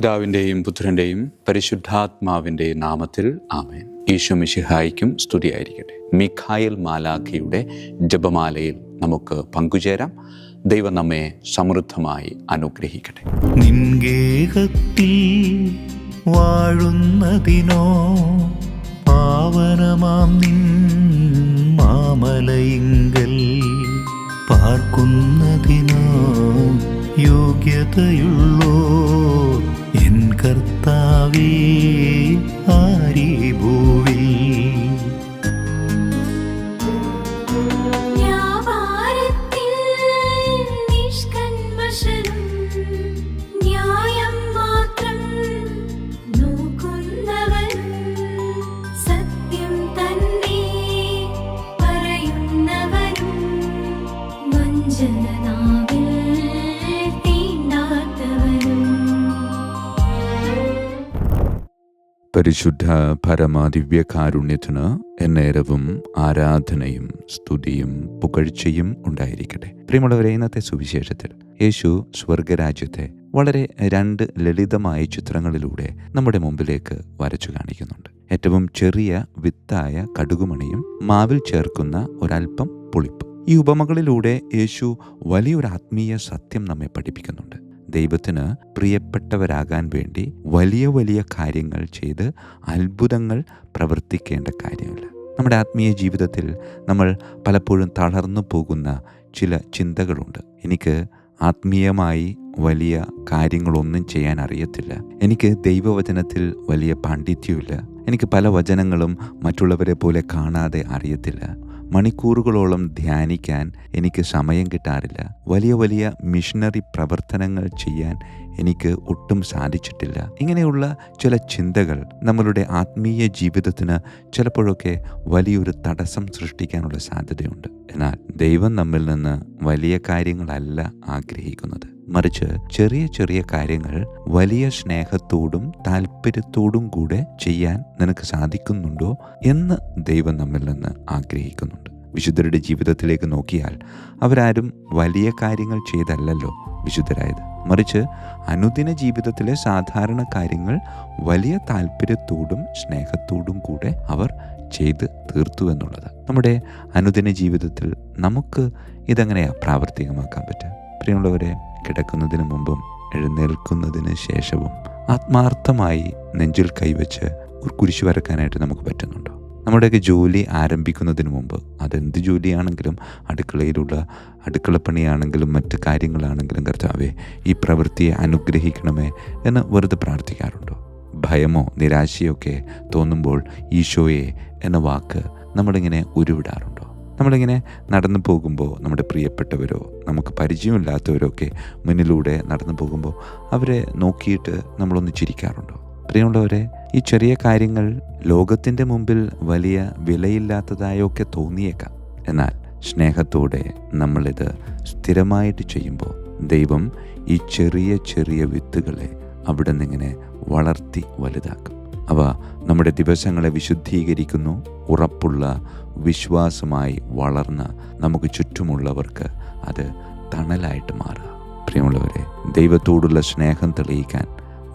പിതാവിൻ്റെയും പുത്രൻ്റെയും പരിശുദ്ധാത്മാവിൻ്റെയും നാമത്തിൽ ആമേൻ. ഈശോ മിശിഹായ്ക്കും സ്തുതിയായിരിക്കട്ടെ. മിഖായേൽ മാലാഖയുടെ ജപമാലയിൽ നമുക്ക് പങ്കുചേരാം. ദൈവം നമ്മെ സമൃദ്ധമായി അനുഗ്രഹിക്കട്ടെ. നിൻഗേഹത്തിൽ വാഴുന്നതിനോ പാവനമാം നിൻ മാമലയിങ്കൽ പാർക്കുന്നതിനോ യോഗ്യതയുള്ളോ എൻ കർത്താവേ ആരീ ഭൂവിൽ. പരിശുദ്ധ പരമാദിവ്യകാരുണ്യത്തിന് എന്നേരവും ആരാധനയും സ്തുതിയും പുകഴ്ചയും ഉണ്ടായിരിക്കട്ടെ. പ്രിയമുള്ളവരെ, ഇന്നത്തെ സുവിശേഷത്തിൽ യേശു സ്വർഗരാജ്യത്തെ വളരെ രണ്ട് ലളിതമായ ചിത്രങ്ങളിലൂടെ നമ്മുടെ മുമ്പിലേക്ക് വരച്ചു കാണിക്കുന്നുണ്ട്. ഏറ്റവും ചെറിയ വിത്തായ കടുകുമണിയും മാവിൽ ചേർക്കുന്ന ഒരൽപ്പം പുളിപ്പ്. ഈ ഉപമകളിലൂടെ യേശു വലിയൊരു ആത്മീയ സത്യം നമ്മെ പഠിപ്പിക്കുന്നുണ്ട്. ദൈവത്തിന് പ്രിയപ്പെട്ടവരാകാൻ വേണ്ടി വലിയ വലിയ കാര്യങ്ങൾ ചെയ്ത് അത്ഭുതങ്ങൾ പ്രവർത്തിക്കേണ്ട കാര്യമില്ല. നമ്മുടെ ആത്മീയ ജീവിതത്തിൽ നമ്മൾ പലപ്പോഴും തളർന്നു പോകുന്ന ചില ചിന്തകളുണ്ട്. എനിക്ക് ആത്മീയമായി വലിയ കാര്യങ്ങളൊന്നും ചെയ്യാൻ അറിയത്തില്ല, എനിക്ക് ദൈവവചനത്തിൽ വലിയ പാണ്ഡിത്യമില്ല, എനിക്ക് പല വചനങ്ങളും മറ്റുള്ളവരെ പോലെ കാണാതെ അറിയത്തില്ല, മണിക്കൂറുകളോളം ധ്യാനിക്കാൻ എനിക്ക് സമയം കിട്ടാറില്ല, വലിയ വലിയ മിഷണറി പ്രവർത്തനങ്ങൾ ചെയ്യാൻ എനിക്ക് ഒട്ടും സാധിച്ചിട്ടില്ല. ഇങ്ങനെയുള്ള ചില ചിന്തകൾ നമ്മളുടെ ആത്മീയ ജീവിതത്തിന് ചിലപ്പോഴൊക്കെ വലിയൊരു തടസ്സം സൃഷ്ടിക്കാനുള്ള സാധ്യതയുണ്ട്. എന്നാൽ ദൈവം നമ്മിൽ നിന്ന് വലിയ കാര്യങ്ങളല്ല ആഗ്രഹിക്കുന്നത്, മറിച്ച് ചെറിയ ചെറിയ കാര്യങ്ങൾ വലിയ സ്നേഹത്തോടും താല്പര്യത്തോടും കൂടെ ചെയ്യാൻ നിനക്ക് സാധിക്കുന്നുണ്ടോ എന്ന് ദൈവം നമ്മിൽ നിന്ന് ആഗ്രഹിക്കുന്നുണ്ട്. വിശുദ്ധരുടെ ജീവിതത്തിലേക്ക് നോക്കിയാൽ അവരാരും വലിയ കാര്യങ്ങൾ ചെയ്തല്ലല്ലോ വിശുദ്ധരായത്, മറിച്ച് അനുദിന ജീവിതത്തിലെ സാധാരണ കാര്യങ്ങൾ വലിയ താല്പര്യത്തോടും സ്നേഹത്തോടും കൂടെ അവർ ചെയ്ത് തീർത്തു എന്നുള്ളത്. നമ്മുടെ അനുദിന ജീവിതത്തിൽ നമുക്ക് ഇതെങ്ങനെയാണ് പ്രാവർത്തികമാക്കാൻ പറ്റുക? പ്രിയമുള്ളവരെ, കിടക്കുന്നതിന് മുമ്പും എഴുന്നേൽക്കുന്നതിന് ശേഷവും ആത്മാർത്ഥമായി നെഞ്ചിൽ കൈവച്ച് ഒരു കുരിശ് വരക്കാനായിട്ട് നമുക്ക് പറ്റുന്നുണ്ടോ? നമ്മുടെയൊക്കെ ജോലി ആരംഭിക്കുന്നതിന് മുമ്പ്, അതെന്ത് ജോലിയാണെങ്കിലും, അടുക്കളപ്പണിയാണെങ്കിലും മറ്റ് കാര്യങ്ങളാണെങ്കിലും, കർത്താവേ ഈ പ്രവൃത്തിയെ അനുഗ്രഹിക്കണമേ എന്ന് വെറുതെ പ്രാർത്ഥിക്കാറുണ്ടോ? ഭയമോ നിരാശയോ ഒക്കെ തോന്നുമ്പോൾ ഈശോയെ എന്ന വാക്ക് നമ്മളിങ്ങനെ ഉരുവിടാറുണ്ടോ? നമ്മളിങ്ങനെ നടന്നു പോകുമ്പോൾ നമ്മുടെ പ്രിയപ്പെട്ടവരോ നമുക്ക് പരിചയമില്ലാത്തവരോ ഒക്കെ മുന്നിലൂടെ നടന്നു പോകുമ്പോൾ അവരെ നോക്കിയിട്ട് നമ്മളൊന്ന് ചിരിക്കാറുണ്ടോ? പ്രിയമുള്ളവരെ, ഈ ചെറിയ കാര്യങ്ങൾ ലോകത്തിൻ്റെ മുമ്പിൽ വലിയ വിലയില്ലാത്തതായൊക്കെ തോന്നിയേക്കാം. എന്നാൽ സ്നേഹത്തോടെ നമ്മളിത് സ്ഥിരമായിട്ട് ചെയ്യുമ്പോൾ ദൈവം ഈ ചെറിയ ചെറിയ വിത്തുകളെ അവിടെ നിന്നിങ്ങനെ വളർത്തി വലുതാക്കും. അവ നമ്മുടെ ദിവസങ്ങളെ വിശുദ്ധീകരിക്കുന്നു. ഉറപ്പുള്ള വിശ്വാസമായി വളർന്ന് നമുക്ക് ചുറ്റുമുള്ളവർക്ക് അത് തണലായിട്ട് മാറുക. പ്രിയമുള്ളവരെ, ദൈവത്തോടുള്ള സ്നേഹം തെളിയിക്കാൻ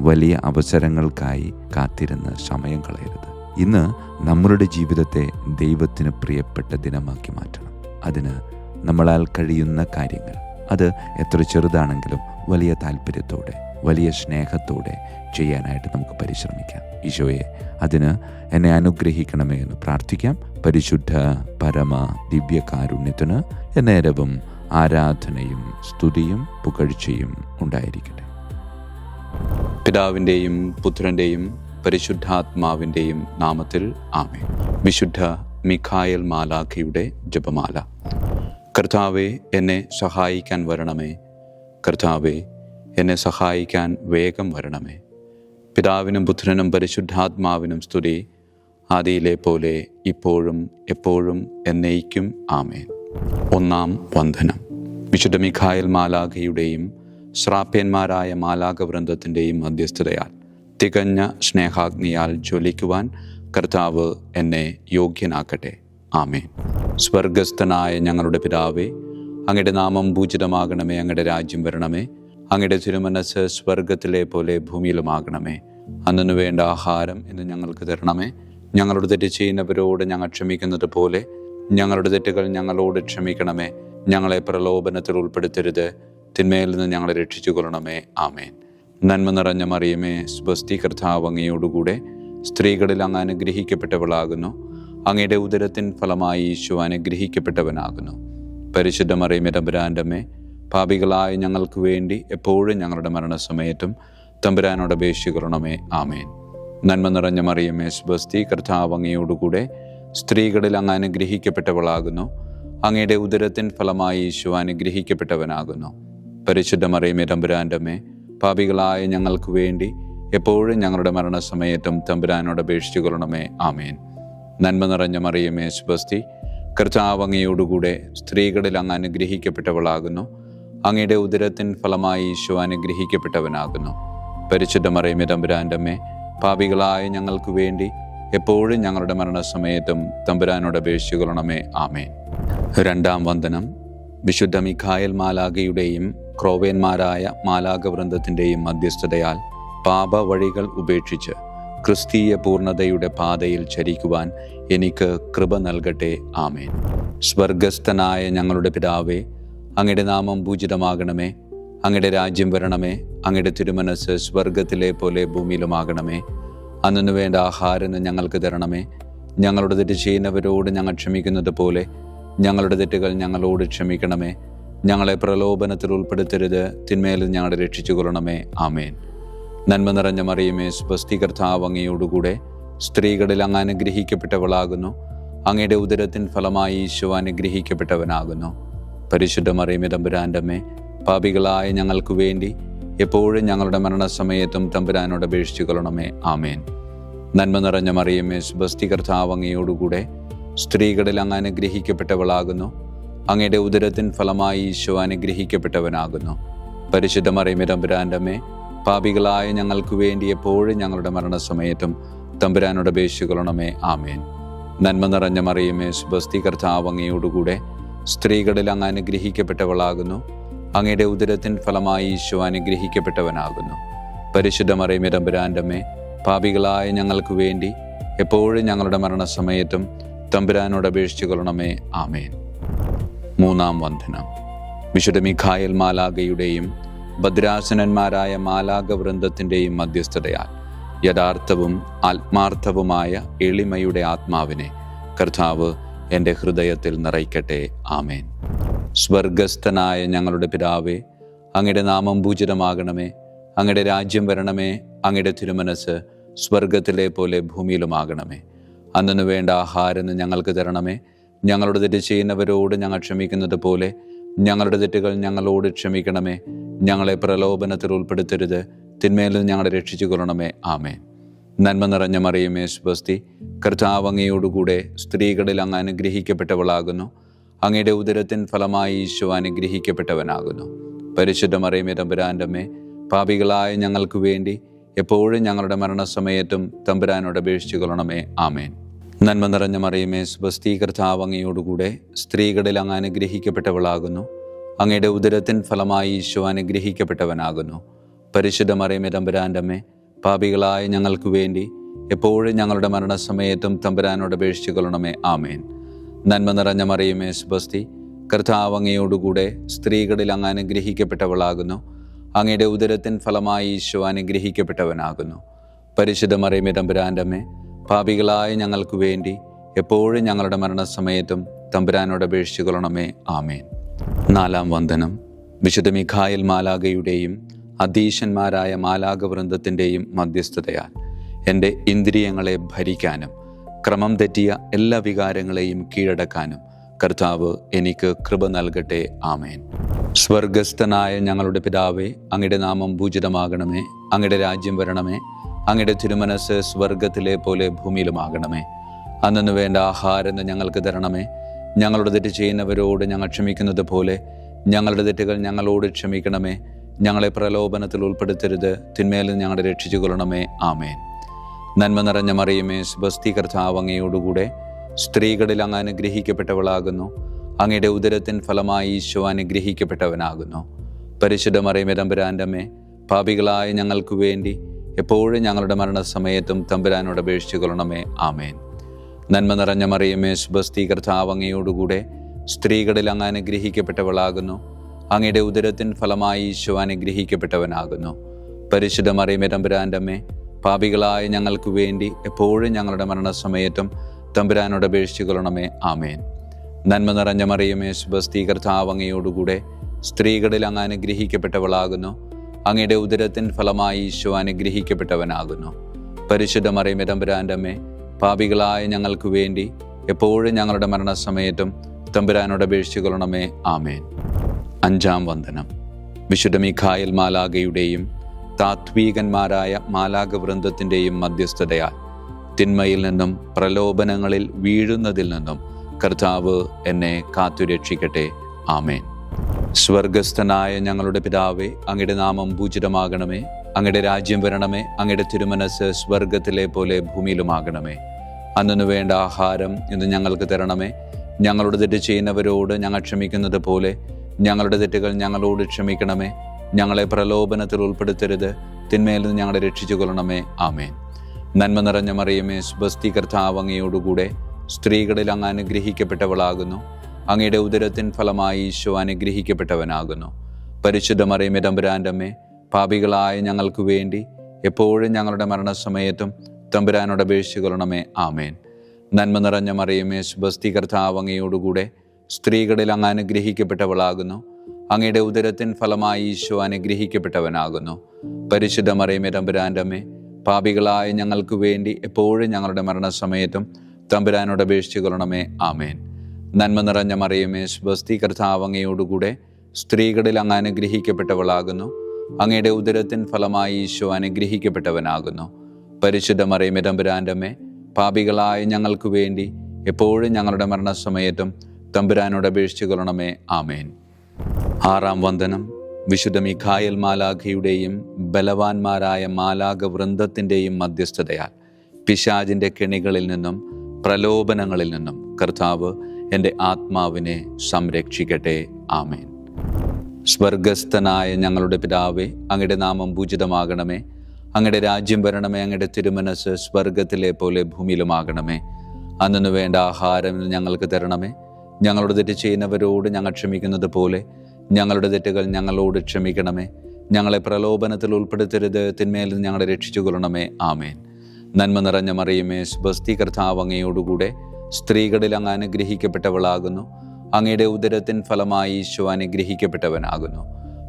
വലിയ അവസരങ്ങൾക്കായി കാത്തിരുന്ന് സമയം കളയരുത്. ഇന്ന് നമ്മളുടെ ജീവിതത്തെ ദൈവത്തിന് പ്രിയപ്പെട്ട ദിനമാക്കി മാറ്റണം. അതിന് നമ്മളാൽ കഴിയുന്ന കാര്യങ്ങൾ, അത് എത്ര ചെറുതാണെങ്കിലും വലിയ താല്പര്യത്തോടെ വലിയ സ്നേഹത്തോടെ ചെയ്യാനായിട്ട് നമുക്ക് പരിശ്രമിക്കാം. ഈശോയെ, അതിന് എന്നെ അനുഗ്രഹിക്കണമേ എന്ന് പ്രാർത്ഥിക്കാം. പരിശുദ്ധ പരമ ദിവ്യകാരുണ്യത്തിന് എന്നേരവും ആരാധനയും സ്തുതിയും പുകഴ്ചയും ഉണ്ടായിരിക്കട്ടെ. പിതാവിൻ്റെയും പുത്രൻ്റെയും പരിശുദ്ധാത്മാവിൻ്റെയും നാമത്തിൽ ആമേൻ. വിശുദ്ധ മിഖായേൽ മാലാഖയുടെ ജപമാല. കർത്താവേ, എന്നെ സഹായിക്കാൻ വരണമേ. കർത്താവേ, എന്നെ സഹായിക്കാൻ വേഗം വരണമേ. പിതാവിനും പുത്രനും പരിശുദ്ധാത്മാവിനും സ്തുതി, ആദിയിലെ പോലെ ഇപ്പോഴും എപ്പോഴും എന്നേക്കും ആമേൻ. ഒന്നാം വന്ദനം. വിശുദ്ധ മിഖായേൽ മാലാഖയുടെയും ശ്രാപ്യന്മാരായ മാലാഖവൃന്ദത്തിൻ്റെയും മധ്യസ്ഥതയാൽ തികഞ്ഞ സ്നേഹാഗ്നിയാൽ ജ്വലിക്കുവാൻ കർത്താവ് എന്നെ യോഗ്യനാക്കട്ടെ. ആമേൻ. സ്വർഗസ്ഥനായ ഞങ്ങളുടെ പിതാവേ, അങ്ങയുടെ നാമം പൂജിതമാകണമേ. അങ്ങയുടെ രാജ്യം വരണമേ. അങ്ങയുടെ തിരുമനസ് സ്വർഗത്തിലെ പോലെ ഭൂമിയിലുമാകണമേ. അന്നു വേണ്ട ആഹാരം ഇന്ന് ഞങ്ങൾക്ക് തരണമേ. ഞങ്ങളുടെ തെറ്റ് ചെയ്യുന്നവരോട് ഞങ്ങൾ ക്ഷമിക്കുന്നത് പോലെ ഞങ്ങളുടെ തെറ്റുകൾ ഞങ്ങളോട് ക്ഷമിക്കണമേ. ഞങ്ങളെ പ്രലോഭനത്തിൽ ഉൾപ്പെടുത്തരുത്, തിന്മയിൽ നിന്ന് ഞങ്ങളെ രക്ഷിച്ചു കൊള്ളണമേ. ആമേൻ. നന്മ നിറഞ്ഞ മറിയമേ, സ്വസ്തി, കർത്താവ് അങ്ങയോടുകൂടെ സ്ത്രീകളിൽ അങ്ങ് അനുഗ്രഹിക്കപ്പെട്ടവളാകുന്നു. അങ്ങയുടെ ഉദരത്തിൻ ഫലമായി ഈശോ അനുഗ്രഹിക്കപ്പെട്ടവനാകുന്നു. പരിശുദ്ധ മറിയമേ, തമ്പുരാൻ്റെ അമ്മേ, പാപികളായ ഞങ്ങൾക്ക് വേണ്ടി എപ്പോഴും ഞങ്ങളുടെ മരണസമയത്തും തമ്പുരാനോട് അപേക്ഷിക്കണമേ. ആമേൻ. നന്മ നിറഞ്ഞ മറിയമേ, സ്വസ്തി, കർത്താവ് അങ്ങയോടുകൂടെ സ്ത്രീകളിൽ അങ്ങ് അനുഗ്രഹിക്കപ്പെട്ടവളാകുന്നു. അങ്ങയുടെ ഉദരത്തിൻ ഫലമായി ഈശോ അനുഗ്രഹിക്കപ്പെട്ടവനാകുന്നു. പരിശുദ്ധ മറിയമേ, തമ്പുരാൻ്റെ അമ്മേ, പാപികളായ ഞങ്ങൾക്ക് വേണ്ടി എപ്പോഴും ഞങ്ങളുടെ മരണസമയത്തും തമ്പുരാനോട് അപേക്ഷിച്ചുകൊള്ളണമേ. ആമേൻ. നന്മ നിറഞ്ഞ മറിയമേ, സ്വസ്തി, കർത്താവ് അങ്ങയോടുകൂടെ സ്ത്രീകളിൽ അങ്ങ് അനുഗ്രഹിക്കപ്പെട്ടവളാകുന്നു. അങ്ങയുടെ ഉദരത്തിൻ ഫലമായി ഈശോ അനുഗ്രഹിക്കപ്പെട്ടവനാകുന്നു. പരിശുദ്ധ മറിയമേ, തമ്പുരാൻ്റെ അമ്മേ, പാപികളായ ഞങ്ങൾക്ക് വേണ്ടി എപ്പോഴും ഞങ്ങളുടെ മരണസമയത്തും തമ്പുരാനോട് അപേക്ഷിച്ചുകൊള്ളണമേ. ആമേൻ. രണ്ടാം വന്ദനം. വിശുദ്ധ മിഖായേൽ മാലാഖയുടെയും ക്രോവേന്മാരായ മാലാഖവൃന്ദത്തിൻ്റെയും മധ്യസ്ഥതയാൽ പാപ വഴികൾ ഉപേക്ഷിച്ച് ക്രിസ്തീയ പൂർണ്ണതയുടെ പാതയിൽ ചരിക്കുവാൻ എനിക്ക് കൃപ നൽകട്ടെ. ആമേൻ. സ്വർഗസ്ഥനായ ഞങ്ങളുടെ പിതാവേ, അങ്ങയുടെ നാമം പൂജിതമാകണമേ. അങ്ങയുടെ രാജ്യം വരണമേ. അങ്ങയുടെ തിരുമനസ് സ്വർഗത്തിലെ പോലെ ഭൂമിയിലുമാകണമേ. അന്നു വേണ്ട ആഹാരം ഞങ്ങൾക്ക് തരണമേ. ഞങ്ങളുടെ തെറ്റ് ചെയ്യുന്നവരോട് ഞങ്ങൾ ക്ഷമിക്കുന്നത് പോലെ ഞങ്ങളുടെ തെറ്റുകൾ ഞങ്ങളോട് ക്ഷമിക്കണമേ. ഞങ്ങളെ പ്രലോഭനത്തിൽ ഉൾപ്പെടുത്തരുത്, തിന്മയിൽ ഞങ്ങളെ രക്ഷിച്ചു കൊള്ളണമേ. ആമേൻ. നന്മ നിറഞ്ഞ മറിയമേ, സ്വസ്തി, കർത്താവ് അങ്ങയോടുകൂടെ സ്ത്രീകളിൽ അങ്ങ് അനുഗ്രഹിക്കപ്പെട്ടവളാകുന്നു. അങ്ങയുടെ ഉദരത്തിൻ ഫലമായി ഈശോ അനുഗ്രഹിക്കപ്പെട്ടവനാകുന്നു. പരിശുദ്ധ മറിയമേ, തമ്പുരാൻ്റെ അമ്മേ, പാപികളായ ഞങ്ങൾക്ക് വേണ്ടി എപ്പോഴും ഞങ്ങളുടെ മരണസമയത്തും തമ്പുരാനോട് അപേക്ഷിച്ചു കൊള്ളണമേ. ആമേൻ. നന്മ നിറഞ്ഞ മറിയമേ, സ്വസ്തി, കർത്താവ് അങ്ങയോടുകൂടെ സ്ത്രീകളിൽ അങ്ങ് അനുഗ്രഹിക്കപ്പെട്ടവളാകുന്നു. അങ്ങയുടെ ഉദരത്തിൻ ഫലമായി ഈശോ അനുഗ്രഹിക്കപ്പെട്ടവനാകുന്നു. പരിശുദ്ധ മറിയമേ, തമ്പുരാൻ്റെ അമ്മേ, പാപികളായ ഞങ്ങൾക്ക് വേണ്ടി എപ്പോഴും ഞങ്ങളുടെ മരണസമയത്തും തമ്പുരാനോട് അപേക്ഷിച്ചു കൊള്ളണമേ. ആമേൻ. നന്മ നിറഞ്ഞ മറിയമേ, സ്വസ്തി, കർത്താവ് അങ്ങയോടുകൂടെ സ്ത്രീകളിൽ അങ്ങ് അനുഗ്രഹിക്കപ്പെട്ടവളാകുന്നു. അങ്ങയുടെ ഉദരത്തിൻ ഫലമായി ഈശോ അനുഗ്രഹിക്കപ്പെട്ടവനാകുന്നു. പരിശുദ്ധ മറിയമേ, തമ്പുരാൻ്റെ അമ്മേ, പാപികളായ ഞങ്ങൾക്ക് വേണ്ടി എപ്പോഴും ഞങ്ങളുടെ മരണസമയത്തും തമ്പുരാനോട് അപേക്ഷിച്ചു കൊള്ളണമേ. ആമേൻ. മൂന്നാം വന്ദനം. വിശുദ്ധ മിഖായേൽ മാലാഖയുടെയും ഭദ്രാസനന്മാരായ മാലാഖവൃന്ദത്തിൻ്റെയും മധ്യസ്ഥതയാൽ യഥാർത്ഥവും ആത്മാർത്ഥവുമായ എളിമയുടെ ആത്മാവിനെ കർത്താവ് എൻ്റെ ഹൃദയത്തിൽ നിറയ്ക്കട്ടെ. ആമേൻ. സ്വർഗസ്ഥനായ ഞങ്ങളുടെ പിതാവേ, അങ്ങയുടെ നാമം പൂജിതമാകണമേ. അങ്ങയുടെ രാജ്യം വരണമേ. അങ്ങയുടെ തിരുമനസ് സ്വർഗത്തിലെ പോലെ ഭൂമിയിലുമാകണമേ. അന്നു വേണ്ട ആഹാരം ഞങ്ങൾക്ക് തരണമേ. ഞങ്ങളുടെ തെറ്റ് ചെയ്യുന്നവരോട് ഞങ്ങൾ ക്ഷമിക്കുന്നത് പോലെ ഞങ്ങളുടെ തെറ്റുകൾ ഞങ്ങളോട് ക്ഷമിക്കണമേ. ഞങ്ങളെ പ്രലോഭനത്തിൽ ഉൾപ്പെടുത്തരുത്, തിന്മയിൽ നിന്ന് ഞങ്ങളെ രക്ഷിച്ചു കൊള്ളണമേ. ആമേൻ. നന്മ നിറഞ്ഞ മറിയമേ, സ്വസ്തി, കർത്താവ് അങ്ങയോടുകൂടെ സ്ത്രീകളിൽ അങ്ങ് അനുഗ്രഹിക്കപ്പെട്ടവളാകുന്നു. അങ്ങയുടെ ഉദരത്തിൻ ഫലമായി ഈശോ അനുഗ്രഹിക്കപ്പെട്ടവനാകുന്നു. പരിശുദ്ധ മറിയമേ, തമ്പുരാൻ്റെ അമ്മേ, പാപികളായ ഞങ്ങൾക്ക് വേണ്ടി എപ്പോഴും ഞങ്ങളുടെ മരണസമയത്തും തമ്പുരാനോട് അപേക്ഷിച്ചു കൊള്ളണമേ. ആമേൻ. നന്മ നിറഞ്ഞ മറിയമേ, സ്വസ്തി, കർത്താവ് അങ്ങയോടുകൂടെ സ്ത്രീകളിൽ അങ്ങ് അനുഗ്രഹിക്കപ്പെട്ടവളാകുന്നു. അങ്ങയുടെ ഉദരത്തിൻ ഫലമായി ഈശോ അനുഗ്രഹിക്കപ്പെട്ടവനാകുന്നു. പരിശുദ്ധ മറിയമേ, തമ്പുരാൻ്റെ അമ്മേ, പാപികളായ ഞങ്ങൾക്ക് വേണ്ടി എപ്പോഴും ഞങ്ങളുടെ മരണസമയത്തും തമ്പുരാനോട് അപേക്ഷിച്ചു കൊള്ളണമേ. ആമേൻ. നന്മ നിറഞ്ഞ മറിയമേ, സ്വസ്തി, കർത്താവ് അങ്ങയോടുകൂടെ സ്ത്രീകളിൽ അങ്ങ് അനുഗ്രഹിക്കപ്പെട്ടവളാകുന്നു. അങ്ങയുടെ ഉദരത്തിൻ ഫലമായി ഈശോ അനുഗ്രഹിക്കപ്പെട്ടവനാകുന്നു. പരിശുദ്ധ മറിയമേ, തമ്പുരാൻ്റെ അമ്മേ, പാപികളായ ഞങ്ങൾക്ക് വേണ്ടി എപ്പോഴും ഞങ്ങളുടെ മരണസമയത്തും തമ്പുരാനോട് അപേക്ഷിച്ചു കൊള്ളണമേ. ആമേൻ. നാലാം വന്ദനം. വിശുദ്ധ മിഖായേൽ മാലാഖയുടെയും അധീശന്മാരായ മാലാഖവൃന്ദത്തിൻ്റെയും മധ്യസ്ഥതയാൽ എൻ്റെ ഇന്ദ്രിയങ്ങളെ ഭരിക്കാനും ക്രമം തെറ്റിയ എല്ലാ വികാരങ്ങളെയും കീഴടക്കാനും കർത്താവ് എനിക്ക് കൃപ നൽകട്ടെ. ആമേൻ. സ്വർഗസ്ഥനായ ഞങ്ങളുടെ പിതാവേ, അങ്ങയുടെ നാമം പൂജിതമാകണമേ. അങ്ങയുടെ രാജ്യം വരണമേ. അങ്ങയുടെ തിരുമനസ് സ്വർഗത്തിലെ പോലെ ഭൂമിയിലുമാകണമേ. അന്നു വേണ്ട ആഹാരം ഞങ്ങൾക്ക് തരണമേ. ഞങ്ങളുടെ തെറ്റ് ചെയ്യുന്നവരോട് ഞങ്ങൾ ക്ഷമിക്കുന്നത് പോലെ ഞങ്ങളുടെ തെറ്റുകൾ ഞങ്ങളോട് ക്ഷമിക്കണമേ. ഞങ്ങളെ പ്രലോഭനത്തിൽ ഉൾപ്പെടുത്തരുത്, തിന്മയിൽ ഞങ്ങളെ രക്ഷിച്ചു കൊള്ളണമേ. ആമേൻ. നന്മ നിറഞ്ഞ മറിയമേ, സ്വസ്തി, കർത്താവ് അങ്ങയോടുകൂടെ സ്ത്രീകളിൽ അങ്ങ് അനുഗ്രഹിക്കപ്പെട്ടവളാകുന്നു. അങ്ങയുടെ ഉദരത്തിൻ ഫലമായി ഈശോ അനുഗ്രഹിക്കപ്പെട്ടവനാകുന്നു. പരിശുദ്ധ മറിയമേ തമ്പുരാൻ്റെ അമ്മേ, പാപികളായ ഞങ്ങൾക്ക് വേണ്ടി എപ്പോഴും ഞങ്ങളുടെ മരണസമയത്തും തമ്പുരാനോട് അപേക്ഷിച്ചു കൊള്ളണമേ. ആമേൻ. നന്മ നിറഞ്ഞ മറിയമേ, സുബസ്തി, കർത്താവ് അങ്ങയോടുകൂടെ സ്ത്രീകളിൽ അങ്ങ് അനുഗ്രഹിക്കപ്പെട്ടവളാകുന്നു. അങ്ങയുടെ ഉദരത്തിൻ ഫലമായി ഈശോ അനുഗ്രഹിക്കപ്പെട്ടവനാകുന്നു. പരിശുദ്ധ മറിയമേ തമ്പുരാൻ്റെ അമ്മേ, പാപികളായ ഞങ്ങൾക്ക് വേണ്ടി എപ്പോഴും ഞങ്ങളുടെ മരണസമയത്തും തമ്പുരാനോട് അപേക്ഷിച്ചു കൊള്ളണമേ. ആമേൻ. നന്മ നിറഞ്ഞ മറിയമേ, സുബസ്തി, കർത്താവ് അങ്ങയോടുകൂടെ സ്ത്രീകളിൽ അങ്ങ് അനുഗ്രഹിക്കപ്പെട്ടവളാകുന്നു. അങ്ങയുടെ ഉദരത്തിൻ ഫലമായി ഈശോ അനുഗ്രഹിക്കപ്പെട്ടവനാകുന്നു. പരിശുദ്ധ മറിയമേ തമ്പുരാൻ്റെ അമ്മേ, പാപികളായ ഞങ്ങൾക്ക് വേണ്ടി എപ്പോഴും ഞങ്ങളുടെ മരണസമയത്തും തമ്പുരാനോട് അപേക്ഷിച്ചു കൊള്ളണമേ. ആമേൻ. അഞ്ചാം വന്ദനം. വിശുദ്ധ മിഖായേൽ മാലാഖയുടെയും താത്വീകന്മാരായ മാലാഖ വൃന്ദത്തിൻ്റെയും മധ്യസ്ഥതയാൽ തിന്മയിൽ നിന്നും പ്രലോഭനങ്ങളിൽ വീഴുന്നതിൽ നിന്നും കർത്താവ് എന്നെ കാത്തുരക്ഷിക്കട്ടെ. ആമേൻ. സ്വർഗസ്ഥനായ ഞങ്ങളുടെ പിതാവേ, അങ്ങയുടെ നാമം പൂജിതമാകണമേ. അങ്ങയുടെ രാജ്യം വരണമേ. അങ്ങയുടെ തിരുമനസ് സ്വർഗത്തിലെ പോലെ ഭൂമിയിലുമാകണമേ. അന്നു വേണ്ട ആഹാരം ഇന്ന് ഞങ്ങൾക്ക് തരണമേ. ഞങ്ങളുടെ തെറ്റ് ചെയ്യുന്നവരോട് ഞങ്ങൾ ക്ഷമിക്കുന്നത് പോലെ ഞങ്ങളുടെ തെറ്റുകൾ ഞങ്ങളോട് ക്ഷമിക്കണമേ. ഞങ്ങളെ പ്രലോഭനത്തിൽ ഉൾപ്പെടുത്തരുത്, തിന്മയിൽ നിന്ന് ഞങ്ങളെ രക്ഷിച്ചു കൊള്ളണമേ. ആമേൻ. നന്മ നിറഞ്ഞ മറിയമേ, സുബസ്തി, കർത്താവ് അങ്ങയോടുകൂടെ സ്ത്രീകളിൽ അങ്ങ് അനുഗ്രഹിക്കപ്പെട്ടവളാകുന്നു. അങ്ങയുടെ ഉദരത്തിൻ ഫലമായി ഈശോ അനുഗ്രഹിക്കപ്പെട്ടവനാകുന്നു. പരിശുദ്ധ മറിയമേ തമ്പുരാൻ്റെ അമ്മേ, പാപികളായ ഞങ്ങൾക്ക് വേണ്ടി എപ്പോഴും ഞങ്ങളുടെ മരണസമയത്തും തമ്പുരാനോട് അപേക്ഷിച്ചു കൊള്ളണമേ. ആമേൻ. നന്മ നിറഞ്ഞ മറിയമേ, സുബസ്തി, കർത്താവ് അങ്ങയോടുകൂടെ സ്ത്രീകളിൽ അങ്ങ് അനുഗ്രഹിക്കപ്പെട്ടവളാകുന്നു. അങ്ങയുടെ ഉദരത്തിൻ ഫലമായി ഈശോ അനുഗ്രഹിക്കപ്പെട്ടവനാകുന്നു. പരിശുദ്ധ മറിയമേ തമ്പുരാൻ്റെ അമ്മേ, പാപികളായ ഞങ്ങൾക്ക് വേണ്ടി എപ്പോഴും ഞങ്ങളുടെ മരണസമയത്തും തമ്പുരാനോട് അപേക്ഷിച്ചു കൊള്ളണമേ. ആമേൻ. നന്മ നിറഞ്ഞ മറിയമേ, സുബസ്തി, കർത്താവ് അങ്ങയോടുകൂടെ സ്ത്രീകളിൽ അങ്ങ് അനുഗ്രഹിക്കപ്പെട്ടവളാകുന്നു. അങ്ങയുടെ ഉദരത്തിൻ ഫലമായി ഈശോ അനുഗ്രഹിക്കപ്പെട്ടവനാകുന്നു. പരിശുദ്ധ മറിയമേ തമ്പുരാൻ്റെ അമ്മേ, പാപികളായ ഞങ്ങൾക്ക് വേണ്ടി എപ്പോഴും ഞങ്ങളുടെ മരണസമയത്തും തമ്പുരാനോട് അപേക്ഷിച്ചു കൊള്ളണമേ. ആമേൻ. ആറാം വന്ദനം. വിശുദ്ധ മിഖായേൽ മാലാഖയുടെയും ബലവാന്മാരായ മാലാഖ വൃന്ദത്തിൻ്റെയും മധ്യസ്ഥതയാൽ പിശാചിൻ്റെ കെണികളിൽ നിന്നും പ്രലോഭനങ്ങളിൽ നിന്നും കർത്താവ് എൻ്റെ ആത്മാവിനെ സംരക്ഷിക്കട്ടെ. ആമേൻ. സ്വർഗസ്ഥനായ ഞങ്ങളുടെ പിതാവേ, അങ്ങയുടെ നാമം പൂജിതമാകണമേ. അങ്ങയുടെ രാജ്യം വരണമേ. അങ്ങയുടെ തിരുമനസ് സ്വർഗത്തിലെ പോലെ ഭൂമിയിലുമാകണമേ. അന്നു വേണ്ട ആഹാരം ഞങ്ങൾക്ക് തരണമേ. ഞങ്ങളുടെ തെറ്റ് ചെയ്യുന്നവരോട് ഞങ്ങൾ ക്ഷമിക്കുന്നത് പോലെ ഞങ്ങളുടെ തെറ്റുകൾ ഞങ്ങളോട് ക്ഷമിക്കണമേ. ഞങ്ങളെ പ്രലോഭനത്തിൽ ഉൾപ്പെടുത്തരുത്, തിന്മയിൽ നിന്ന് ഞങ്ങളെ രക്ഷിച്ചു കൊള്ളണമേ. ആമേൻ. നന്മ നിറഞ്ഞ മറിയമേ, സുബസ്തി, കർത്താവ് അങ്ങയോടുകൂടെ സ്ത്രീകളിൽ അങ്ങ് അനുഗ്രഹിക്കപ്പെട്ടവളാകുന്നു. അങ്ങയുടെ ഉദരത്തിൻ ഫലമായി ഈശോ അനുഗ്രഹിക്കപ്പെട്ടവനാകുന്നു.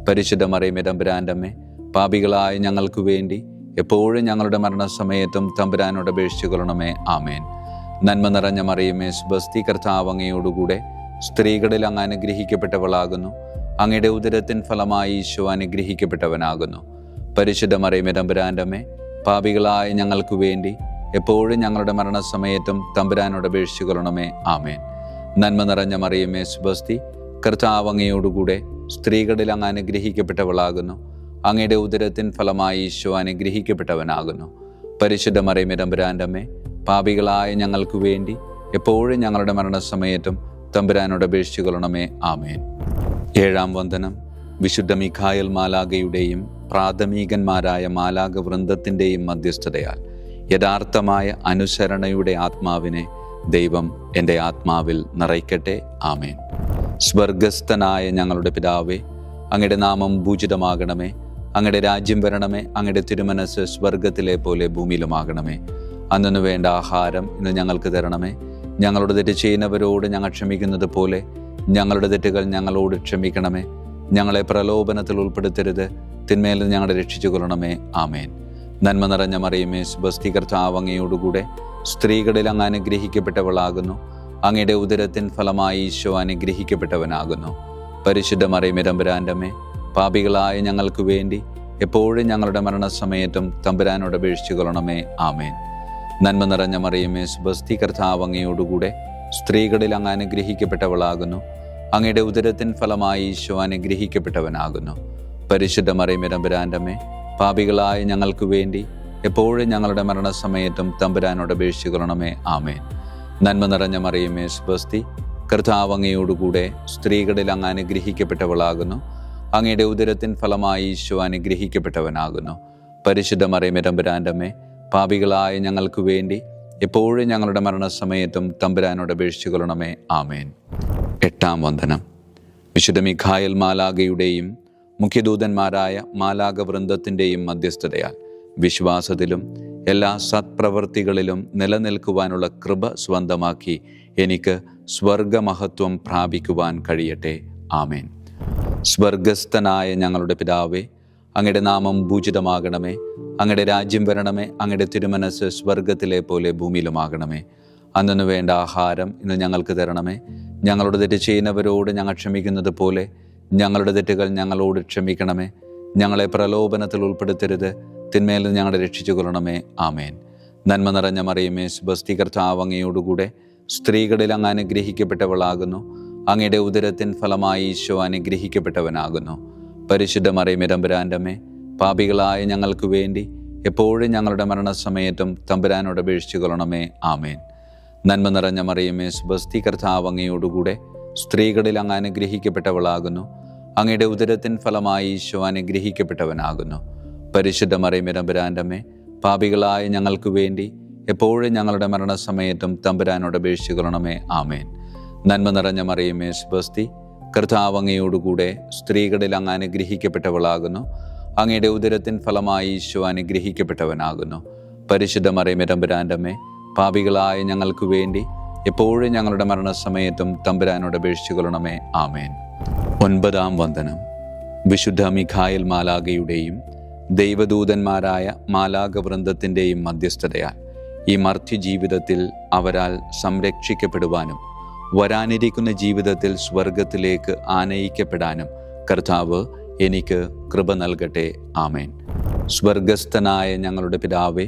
പരിശുദ്ധ മറിയമേ തമ്പുരാൻ്റെ അമ്മേ, പാപികളായ ഞങ്ങൾക്ക് വേണ്ടി എപ്പോഴും ഞങ്ങളുടെ മരണസമയത്തും തമ്പുരാനോട് അപേക്ഷിച്ചു കൊള്ളണമേ. ആമേൻ. നന്മ നിറഞ്ഞ മറിയമേ, സുബസ്തി, കർത്താവ് അങ്ങയോടുകൂടെ സ്ത്രീകളിൽ അങ്ങ് അനുഗ്രഹിക്കപ്പെട്ടവളാകുന്നു. അങ്ങയുടെ ഉദരത്തിൻ ഫലമായി ഈശോ അനുഗ്രഹിക്കപ്പെട്ടവനാകുന്നു. പരിശുദ്ധ മറിയമേ തമ്പുരാൻ്റെ അമ്മേ, പാപികളായ ഞങ്ങൾക്ക് വേണ്ടി എപ്പോഴും ഞങ്ങളുടെ മരണസമയത്തും തമ്പുരാനോട് അപേക്ഷിച്ചു കൊള്ളണമേ. ആമേൻ. നന്മ നിറഞ്ഞ മറിയമേ, സുബസ്തി, കർത്താവ് അങ്ങയോടുകൂടെ സ്ത്രീകളിൽ അങ്ങ് അനുഗ്രഹിക്കപ്പെട്ടവളാകുന്നു. അങ്ങയുടെ ഉദരത്തിൻ ഫലമായി ഈശോ അനുഗ്രഹിക്കപ്പെട്ടവനാകുന്നു. പരിശുദ്ധ മറിയമേ തമ്പുരാൻ്റെ അമ്മേ, പാപികളായ ഞങ്ങൾക്ക് വേണ്ടി എപ്പോഴും ഞങ്ങളുടെ മരണസമയത്തും തമ്പുരാനോട് അപേക്ഷിച്ചു കൊള്ളണമേ. ആമേൻ. ഏഴാം വന്ദനം. വിശുദ്ധ മിഖായേൽ മാലാഖയുടെയും പ്രാഥമികന്മാരായ മാലാഖ വൃന്ദത്തിൻ്റെയും മധ്യസ്ഥതയാൽ യഥാർത്ഥമായ അനുസരണയുടെ ആത്മാവിനെ ദൈവം എൻ്റെ ആത്മാവിൽ നിറയ്ക്കട്ടെ. ആമേൻ. സ്വർഗസ്ഥനായ ഞങ്ങളുടെ പിതാവേ, അങ്ങയുടെ നാമം പൂജിതമാകണമേ. അങ്ങയുടെ രാജ്യം വരണമേ. അങ്ങയുടെ തിരുമനസ് സ്വർഗത്തിലെ പോലെ ഭൂമിയിലുമാകണമേ. അന്നു വേണ്ട ആഹാരം ഇന്ന് ഞങ്ങൾക്ക് തരണമേ. ഞങ്ങളുടെ തെറ്റ് ചെയ്യുന്നവരോട് ഞങ്ങൾ ക്ഷമിക്കുന്നത് പോലെ ഞങ്ങളുടെ തെറ്റുകൾ ഞങ്ങളോട് ക്ഷമിക്കണമേ. ഞങ്ങളെ പ്രലോഭനത്തിൽ ഉൾപ്പെടുത്തരുത്, തിന്മയിൽ നിന്ന് ഞങ്ങളെ രക്ഷിച്ചു കൊള്ളണമേ. ആമേൻ. നന്മ നിറഞ്ഞ മറിയമേ, സുബസ്തി, കർത്താവ് അങ്ങയോടുകൂടെ സ്ത്രീകളിൽ അങ്ങ് അനുഗ്രഹിക്കപ്പെട്ടവളാകുന്നു. അങ്ങയുടെ ഉദരത്തിൻ ഫലമായി ഈശോ അനുഗ്രഹിക്കപ്പെട്ടവനാകുന്നു. പരിശുദ്ധ മറിയമേ തമ്പുരാൻ്റെ അമ്മേ, പാപികളായ ഞങ്ങൾക്ക് വേണ്ടി എപ്പോഴും ഞങ്ങളുടെ മരണസമയത്തും തമ്പുരാനോട് അപേക്ഷിച്ചു കൊള്ളണമേ. ആമേൻ. നന്മ നിറഞ്ഞ മറിയമേ, സുബസ്തി, കർത്താവ് അങ്ങയോടുകൂടെ സ്ത്രീകളിൽ അങ്ങ് അനുഗ്രഹിക്കപ്പെട്ടവളാകുന്നു. അങ്ങയുടെ ഉദരത്തിൻ ഫലമായി ഈശോ അനുഗ്രഹിക്കപ്പെട്ടവനാകുന്നു. പരിശുദ്ധ മറിയമേ തമ്പുരാൻ്റെ അമ്മേ, പാപികളായ ഞങ്ങൾക്ക് വേണ്ടി എപ്പോഴും ഞങ്ങളുടെ മരണസമയത്തും തമ്പുരാനോട് അപേക്ഷിച്ചു കൊള്ളണമേ. ആമേൻ. നന്മ നിറഞ്ഞ മറിയമേ, സുബസ്തി, കർത്താവ് അങ്ങയോടുകൂടെ സ്ത്രീകളിൽ അങ്ങ് അനുഗ്രഹിക്കപ്പെട്ടവളാകുന്നു. അങ്ങയുടെ ഉദരത്തിൻ ഫലമായി ഈശോ അനുഗ്രഹിക്കപ്പെട്ടവനാകുന്നു. പരിശുദ്ധ മറിയമേ തമ്പുരാൻ്റെ അമ്മേ, പാപികളായ ഞങ്ങൾക്ക് വേണ്ടി എപ്പോഴും ഞങ്ങളുടെ മരണസമയത്തും തമ്പുരാനോട് അപേക്ഷിച്ചുകൊള്ളണമേ. ആമേൻ. 8-ാം വന്ദനം. വിശുദ്ധ മിഖായേൽ മാലാഖയുടെയും മുഖ്യദൂതന്മാരായ മാലാഖ വൃന്ദത്തിൻ്റെയും മധ്യസ്ഥതയാൽ വിശ്വാസത്തിലും എല്ലാ സത്പ്രവൃത്തികളിലും നിലനിൽക്കുവാനുള്ള കൃപ സ്വന്തമാക്കി എനിക്ക് സ്വർഗമഹത്വം പ്രാപിക്കുവാൻ കഴിയട്ടെ. ആമേൻ. സ്വർഗസ്ഥനായ ഞങ്ങളുടെ പിതാവേ, അങ്ങയുടെ നാമം പൂജിതമാകണമേ. അങ്ങയുടെ രാജ്യം വരണമേ. അങ്ങയുടെ തിരുമനസ് സ്വർഗത്തിലെ പോലെ ഭൂമിയിലുമാകണമേ. അന്നു വേണ്ട ആഹാരം ഇന്ന് ഞങ്ങൾക്ക് തരണമേ. ഞങ്ങളുടെ തെറ്റ് ചെയ്യുന്നവരോട് ഞങ്ങൾ ക്ഷമിക്കുന്നത് പോലെ ഞങ്ങളുടെ തെറ്റുകൾ ഞങ്ങളോട് ക്ഷമിക്കണമേ. ഞങ്ങളെ പ്രലോഭനത്തിൽ ഉൾപ്പെടുത്തരുത്, തിന്മയിൽ നിന്ന് ഞങ്ങളെ രക്ഷിച്ചു കൊള്ളണമേ. ആമേൻ. നന്മ നിറഞ്ഞ മറിയമേ, സ്വസ്തി, കർത്താവ് അങ്ങയോടുകൂടെ സ്ത്രീകളിൽ അങ്ങ് അനുഗ്രഹിക്കപ്പെട്ടവളാകുന്നു. അങ്ങയുടെ ഉദരത്തിൻ ഫലമായി ഈശോ അനുഗ്രഹിക്കപ്പെട്ടവനാകുന്നു. പരിശുദ്ധ മറിയമേ തമ്പുരാൻ്റെ അമ്മേ, പാപികളായ ഞങ്ങൾക്ക് വേണ്ടി എപ്പോഴും ഞങ്ങളുടെ മരണസമയത്തും തമ്പുരാനോട് അപേക്ഷിച്ചു കൊള്ളണമേ. ആമേൻ. നന്മ നിറഞ്ഞ മറിയമേ, സ്വസ്തി, കർത്താവ് അങ്ങയോടുകൂടെ സ്ത്രീകളിൽ അങ്ങ് അനുഗ്രഹിക്കപ്പെട്ടവളാകുന്നു. അങ്ങയുടെ ഉദരത്തിൻ ഫലമായി ഈശോ അനുഗ്രഹിക്കപ്പെട്ടവനാകുന്നു. പരിശുദ്ധ മറിയമേ തമ്പുരാൻ്റെ അമ്മേ, പാപികളായ ഞങ്ങൾക്ക് വേണ്ടി എപ്പോഴും ഞങ്ങളുടെ മരണസമയത്തും തമ്പുരാനോട് അപേക്ഷിച്ചു കൊള്ളണമേ. ആമേൻ. നന്മ നിറഞ്ഞ മറിയമേ, സ്വസ്തി, കർത്താവ് അങ്ങയോടുകൂടെ സ്ത്രീകളിൽ അങ്ങ് അനുഗ്രഹിക്കപ്പെട്ടവളാകുന്നു. അങ്ങയുടെ ഉദരത്തിൻ ഫലമായി ഈശോ അനുഗ്രഹിക്കപ്പെട്ടവനാകുന്നു. പരിശുദ്ധ മറിയമേ തമ്പുരാൻ്റെ അമ്മേ, പാപികളായ ഞങ്ങൾക്ക് വേണ്ടി എപ്പോഴും ഞങ്ങളുടെ മരണസമയത്തും തമ്പുരാനോട് അപേക്ഷിച്ചു കൊള്ളണമേ. ആമേൻ. 9-ാം വന്ദനം. വിശുദ്ധ മിഖായേൽ മാലാഖയുടെയും ദൈവദൂതന്മാരായ മാലാഖ വൃന്ദത്തിൻ്റെയും മധ്യസ്ഥതയാൽ ഈ മർത്യ ജീവിതത്തിൽ അവരാൽ സംരക്ഷിക്കപ്പെടുവാനും വരാനിരിക്കുന്ന ജീവിതത്തിൽ സ്വർഗത്തിലേക്ക് ആനയിക്കപ്പെടാനും കർത്താവ് എനിക്ക് കൃപ നൽകട്ടെ. ആമേൻ. സ്വർഗസ്ഥനായ ഞങ്ങളുടെ പിതാവേ,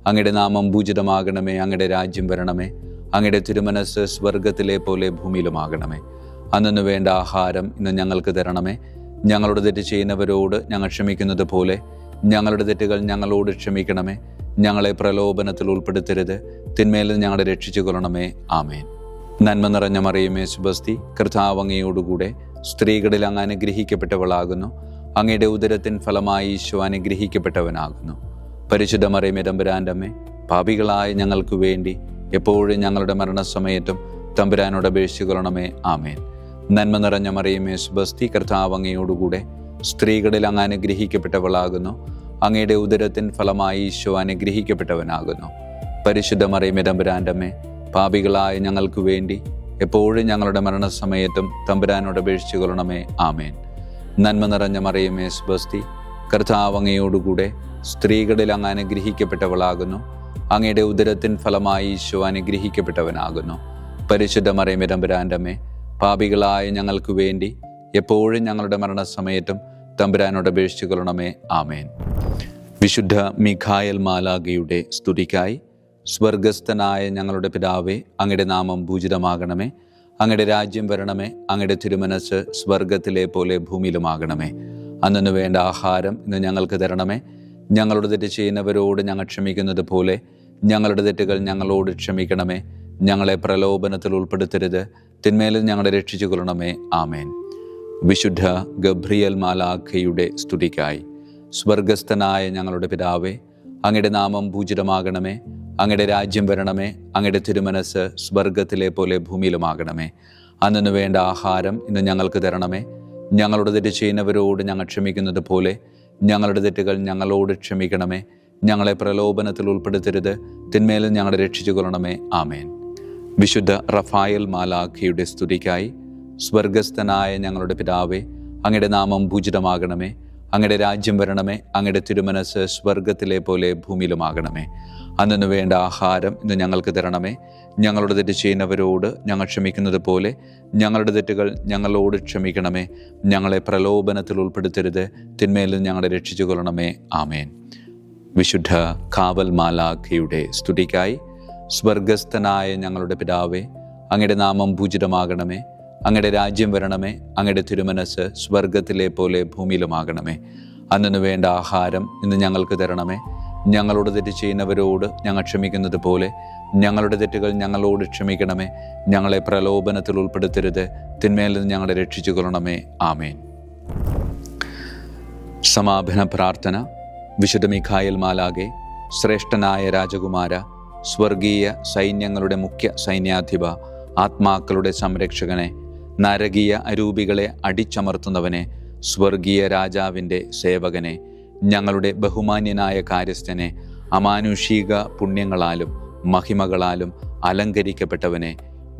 അങ്ങയുടെ നാമം പൂജിതമാകണമേ. അങ്ങയുടെ രാജ്യം വരണമേ. അങ്ങയുടെ തിരുമനസ് സ്വർഗത്തിലെ പോലെ ഭൂമിയിലുമാകണമേ. അന്നു വേണ്ട ആഹാരം ഇന്ന് ഞങ്ങൾക്ക് തരണമേ. ഞങ്ങളുടെ തെറ്റ് ചെയ്യുന്നവരോട് ഞങ്ങൾ ക്ഷമിക്കുന്നത് പോലെ ഞങ്ങളുടെ തെറ്റുകൾ ഞങ്ങളോട് ക്ഷമിക്കണമേ. ഞങ്ങളെ പ്രലോഭനത്തിൽ ഉൾപ്പെടുത്തരുത്, തിന്മയിൽ നിന്ന് ഞങ്ങളെ രക്ഷിച്ചു കൊള്ളണമേ. ആമേൻ. നന്മ നിറഞ്ഞ മറിയമേ, സ്വസ്തി, കർത്താവ് അങ്ങയോടുകൂടെ സ്ത്രീകളിൽ അങ്ങ് അനുഗ്രഹിക്കപ്പെട്ടവളാകുന്നു. അങ്ങയുടെ ഉദരത്തിൻ ഫലമായി ഈശോ അനുഗ്രഹിക്കപ്പെട്ടവനാകുന്നു. പരിശുദ്ധ മറിയമേ തമ്പുരാൻ്റെ അമ്മേ, പാപികളായ ഞങ്ങൾക്ക് വേണ്ടി എപ്പോഴും ഞങ്ങളുടെ മരണസമയത്തും തമ്പുരാനോട് അപേക്ഷിച്ചു കൊള്ളണമേ. ആമേൻ. നന്മ നിറഞ്ഞ മറിയമേ, സ്വസ്തി, കർത്താവ് അങ്ങയോടുകൂടെ സ്ത്രീകളിൽ അങ്ങ് അനുഗ്രഹിക്കപ്പെട്ടവളാകുന്നു. അങ്ങയുടെ ഉദരത്തിൻ ഫലമായി ഈശോ അനുഗ്രഹിക്കപ്പെട്ടവനാകുന്നു. പരിശുദ്ധ മറിയമേ തമ്പുരാൻ്റെ അമ്മേ, പാപികളായ ഞങ്ങൾക്ക് വേണ്ടി എപ്പോഴും ഞങ്ങളുടെ മരണസമയത്തും തമ്പുരാനോട് അപേക്ഷിച്ചു കൊള്ളണമേ. ആമേൻ. നന്മ നിറഞ്ഞ മറിയമേ, സ്വസ്തി, കർത്താവ് അങ്ങയോടുകൂടെ സ്ത്രീകളിൽ അങ്ങ് അനുഗ്രഹിക്കപ്പെട്ടവളാകുന്നു. അങ്ങയുടെ ഉദരത്തിൻ ഫലമായി ഈശോ അനുഗ്രഹിക്കപ്പെട്ടവനാകുന്നു. പരിശുദ്ധ മറിയമേ തമ്പുരാൻ്റെ അമ്മേ, പാപികളായ ഞങ്ങൾക്ക് വേണ്ടി എപ്പോഴും ഞങ്ങളുടെ മരണസമയത്തും തമ്പുരാനോട് അപേക്ഷിച്ചു കൊള്ളണമേ. ആമേൻ. വിശുദ്ധ മിഖായേൽ മാലാഖയുടെ സ്തുതിക്കായി സ്വർഗസ്ഥനായ ഞങ്ങളുടെ പിതാവേ, അങ്ങയുടെ നാമം പൂജിതമാകണമേ. അങ്ങയുടെ രാജ്യം വരണമേ. അങ്ങയുടെ തിരുമനസ് സ്വർഗത്തിലെ പോലെ ഭൂമിയിലുമാകണമേ. അന്നു വേണ്ട ആഹാരം ഇന്ന് ഞങ്ങൾക്ക് തരണമേ. ഞങ്ങളുടെ തെറ്റ് ചെയ്യുന്നവരോട് ഞങ്ങൾ ക്ഷമിക്കുന്നത് പോലെ ഞങ്ങളുടെ തെറ്റുകൾ ഞങ്ങളോട് ക്ഷമിക്കണമേ. ഞങ്ങളെ പ്രലോഭനത്തിൽ ഉൾപ്പെടുത്തരുത്, തിന്മയിൽ ഞങ്ങളെ രക്ഷിച്ചു കൊള്ളണമേ. ആമേൻ. വിശുദ്ധ ഗബ്രിയേൽ മാലാഖയുടെ സ്തുതിക്കായി സ്വർഗസ്ഥനായ ഞങ്ങളുടെ പിതാവേ, അങ്ങയുടെ നാമം പൂജിതമാകണമേ. അങ്ങയുടെ രാജ്യം വരണമേ. അങ്ങയുടെ തിരുമനസ് സ്വർഗത്തിലെ പോലെ ഭൂമിയിലുമാകണമേ. അന്നു വേണ്ട ആഹാരം ഇന്ന് ഞങ്ങൾക്ക് തരണമേ. ഞങ്ങളുടെ തെറ്റ് ചെയ്യുന്നവരോട് ഞങ്ങൾ ക്ഷമിക്കുന്നത് പോലെ ഞങ്ങളുടെ തെറ്റുകൾ ഞങ്ങളോട് ക്ഷമിക്കണമേ. ഞങ്ങളെ പ്രലോഭനത്തിൽ ഉൾപ്പെടുത്തരുത്, തിന്മയിൽ ഞങ്ങളെ രക്ഷിച്ചു കൊള്ളണമേ. ആമേൻ. വിശുദ്ധ റഫായേൽ മാലാഖയുടെ സ്തുതിക്കായി സ്വർഗസ്ഥനായ ഞങ്ങളുടെ പിതാവേ, അങ്ങയുടെ നാമം പൂജിതമാകണമേ. അങ്ങയുടെ രാജ്യം വരണമേ. അങ്ങയുടെ തിരുമനസ് സ്വർഗത്തിലെ പോലെ ഭൂമിയിലുമാകണമേ. അന്നു വേണ്ട ആഹാരം ഇന്ന് ഞങ്ങൾക്ക് തരണമേ. ഞങ്ങളുടെ തെറ്റ് ചെയ്യുന്നവരോട് ഞങ്ങൾ ക്ഷമിക്കുന്നത് പോലെ ഞങ്ങളുടെ തെറ്റുകൾ ഞങ്ങളോട് ക്ഷമിക്കണമേ. ഞങ്ങളെ പ്രലോഭനത്തിൽ ഉൾപ്പെടുത്തരുത്, തിന്മയിൽ ഞങ്ങളെ രക്ഷിച്ചു കൊള്ളണമേ. ആമേൻ. വിശുദ്ധ കാവൽ മാലാഖയുടെ സ്തുതിക്കായി സ്വർഗസ്ഥനായ ഞങ്ങളുടെ പിതാവേ, അങ്ങയുടെ നാമം പൂജിതമാകണമേ. അങ്ങയുടെ രാജ്യം വരണമേ. അങ്ങയുടെ തിരുമനസ് സ്വർഗത്തിലെ പോലെ ഭൂമിയിലുമാകണമേ. അന്നു വേണ്ട ആഹാരം ഇന്ന് ഞങ്ങൾക്ക് തരണമേ. ഞങ്ങളോട് തെറ്റ് ചെയ്യുന്നവരോട് ഞങ്ങൾ ക്ഷമിക്കുന്നത് പോലെ ഞങ്ങളുടെ തെറ്റുകൾ ഞങ്ങളോട് ക്ഷമിക്കണമേ. ഞങ്ങളെ പ്രലോഭനത്തിൽ ഉൾപ്പെടുത്തരുത്, തിന്മയിൽ നിന്ന് ഞങ്ങളെ രക്ഷിച്ചു കൊള്ളണമേ. ആമേൻ. സമാപന പ്രാർത്ഥന. വിശുദ്ധ മിഖായേൽ മാലാഖെ, ശ്രേഷ്ഠനായ രാജകുമാര, സ്വർഗീയ സൈന്യങ്ങളുടെ മുഖ്യ സൈന്യാധിപ, ആത്മാക്കളുടെ സംരക്ഷകനെ, നരകീയ അരൂപികളെ അടിച്ചമർത്തുന്നവനെ, സ്വർഗീയ രാജാവിൻ്റെ സേവകനെ, ഞങ്ങളുടെ ബഹുമാന്യനായ കാര്യസ്ഥനെ, അമാനുഷിക പുണ്യങ്ങളാലും മഹിമകളാലും അലങ്കരിക്കപ്പെട്ടവനെ,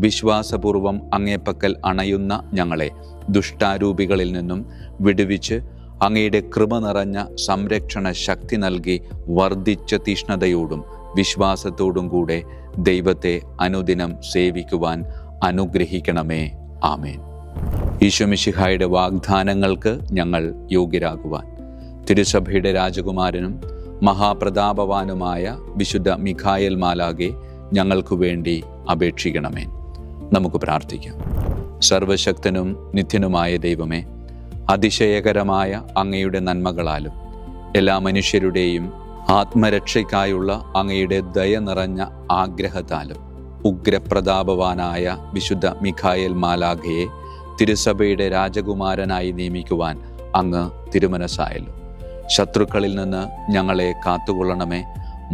വിശ്വാസപൂർവം അങ്ങേപ്പക്കൽ അണയുന്ന ഞങ്ങളെ ദുഷ്ടാരൂപികളിൽ നിന്നും വിടുവിച്ച് അങ്ങയുടെ കൃപ നിറഞ്ഞ സംരക്ഷണ ശക്തി നൽകി വർദ്ധിച്ച തീഷ്ണതയോടും വിശ്വാസത്തോടും കൂടെ ദൈവത്തെ അനുദിനം സേവിക്കുവാൻ അനുഗ്രഹിക്കണമേ. ആമേൻ. ഈശോ മിശിഹായുടെ വാഗ്ദാനങ്ങൾക്ക് ഞങ്ങൾ യോഗ്യരാകുവാൻ തിരുസഭയുടെ രാജകുമാരനും മഹാപ്രതാപവാനുമായ വിശുദ്ധ മിഖായേൽ മാലാഖെ ഞങ്ങൾക്കു വേണ്ടി അപേക്ഷിക്കണമേ. നമുക്ക് പ്രാർത്ഥിക്കാം. സർവശക്തനും നിത്യനുമായ ദൈവമേ, അതിശയകരമായ അങ്ങയുടെ നന്മകളാലും എല്ലാ മനുഷ്യരുടെയും ആത്മരക്ഷയ്ക്കായുള്ള അങ്ങയുടെ ദയ നിറഞ്ഞ ആഗ്രഹത്താലും ഉഗ്രപ്രതാപവാനായ വിശുദ്ധ മിഖായേൽ മാലാഖയെ തിരുസഭയുടെ രാജകുമാരനായി നിയമിക്കുവാൻ അങ്ങ് തിരുമനസ്സായല്ലോ. ശത്രുക്കളിൽ നിന്ന് ഞങ്ങളെ കാത്തുകൊള്ളണമേ.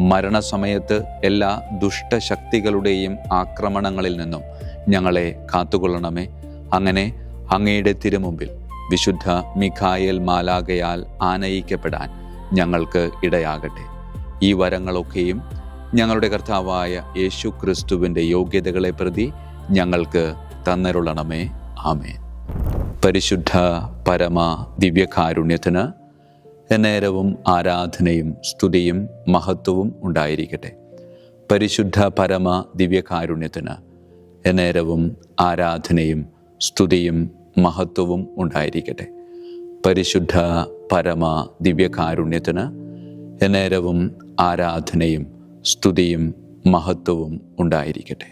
മരണസമയത്ത് എല്ലാ ദുഷ്ടശക്തികളുടെയും ആക്രമണങ്ങളിൽ നിന്നും ഞങ്ങളെ കാത്തുകൊള്ളണമേ. അങ്ങനെ അങ്ങയുടെ തിരുമുമ്പിൽ വിശുദ്ധ മിഖായേൽ മാലാഖയാൽ ആനയിക്കപ്പെടാൻ ഞങ്ങൾക്ക് ഇടയാകട്ടെ. ഈ വരങ്ങളൊക്കെയും ഞങ്ങളുടെ കർത്താവായ യേശു ക്രിസ്തുവിൻ്റെ യോഗ്യതകളെ പ്രതി ഞങ്ങൾക്ക് തന്നരുളണമേ. ആമേൻ. പരിശുദ്ധ പരമ ദിവ്യകാരുണ്യത്തിന് എന്നേരവും ആരാധനയും സ്തുതിയും മഹത്വവും ഉണ്ടായിരിക്കട്ടെ. പരിശുദ്ധ പരമ ദിവ്യകാരുണ്യത്തിന് എന്നേരവും ആരാധനയും സ്തുതിയും മഹത്വവും ഉണ്ടായിരിക്കട്ടെ. പരിശുദ്ധ പരമ ദിവ്യകാരുണ്യത്തിന് എന്നേരവും ആരാധനയും സ്തുതിയും മഹത്വവും ഉണ്ടായിരിക്കട്ടെ.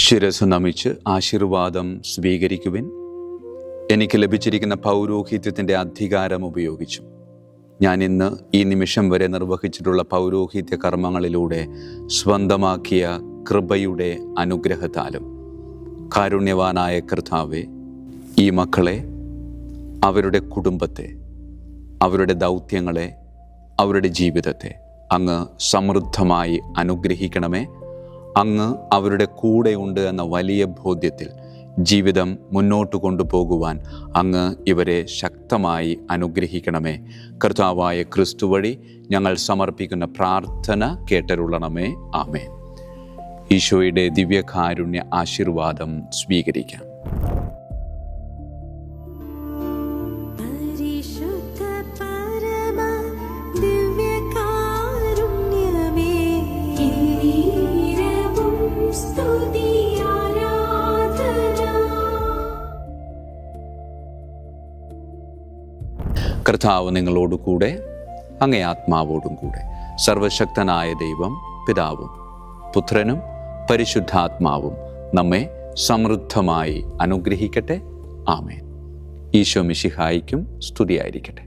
ശിരസ് നമിച്ച് ആശീർവാദം സ്വീകരിക്കുവിൻ. എനിക്ക് ലഭിച്ചിരിക്കുന്ന പൗരോഹിത്യത്തിൻ്റെ അധികാരം ഉപയോഗിച്ചും ഞാൻ ഇന്ന് ഈ നിമിഷം വരെ നിർവഹിച്ചിട്ടുള്ള പൗരോഹിത്യ കർമ്മങ്ങളിലൂടെ സ്വന്തമാക്കിയ കൃപയുടെ അനുഗ്രഹത്താലും കാരുണ്യവാനായ കർത്താവേ, ഈ മക്കളെ, അവരുടെ കുടുംബത്തെ, അവരുടെ ദൗത്യങ്ങളെ, അവരുടെ ജീവിതത്തെ അങ്ങ് സമൃദ്ധമായി അനുഗ്രഹിക്കണമേ. അങ്ങ് അവരുടെ കൂടെയുണ്ട് എന്ന വലിയ ബോധ്യത്തിൽ ജീവിതം മുന്നോട്ട് കൊണ്ടുപോകുവാൻ അങ്ങ് ഇവരെ ശക്തമായി അനുഗ്രഹിക്കണമേ. കർത്താവായ ക്രിസ്തു വഴി ഞങ്ങൾ സമർപ്പിക്കുന്ന പ്രാർത്ഥന കേട്ടരുളണമേ. ആമേൻ. ഈശോയുടെ ദിവ്യകാരുണ്യ ആശീർവാദം സ്വീകരിക്കാം. കർത്താവ് നിങ്ങളോടു കൂടെ, അങ്ങേ ആത്മാവോടും കൂടെ. സർവശക്തനായ ദൈവം പിതാവും പുത്രനും പരിശുദ്ധാത്മാവും നമ്മെ സമൃദ്ധമായി അനുഗ്രഹിക്കട്ടെ. ആമേൻ. ഈശോ മിശിഹായിക്കും സ്തുതിയായിരിക്കട്ടെ.